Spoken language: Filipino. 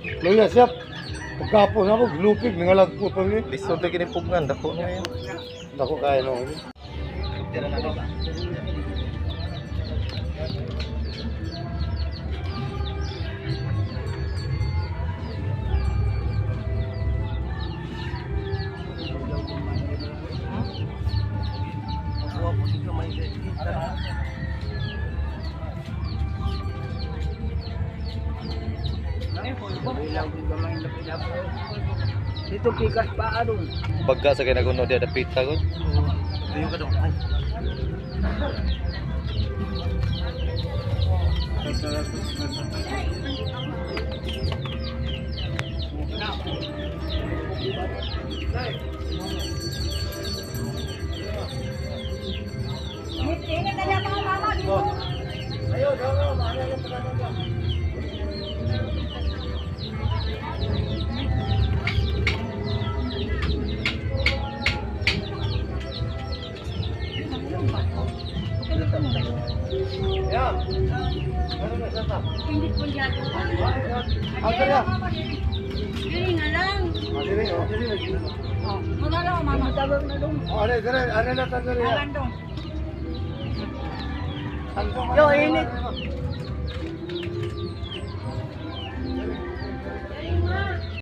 Luya siya. Pagkapon ako, glupig, nangalag po pa niya. Lisod lagi ni Pugngan, dako na yun. Ako kaya no. Tira na ba? Dito pikas pa doon. Pagka sa kinaguno dia dapit tagod. Ayun ka doon. Ay. Ingat aja mga mama dito. Ayo, daw, mahal yung pagkakataon. Ya. Ano na siya ta? Hindi po dyan. Agad ya. Dili nga lang. Dili, oh. Dili lagi. Magala ko mama. Tabang na doon. Oh, ano na tanda rin. Alan doon. Yo, init.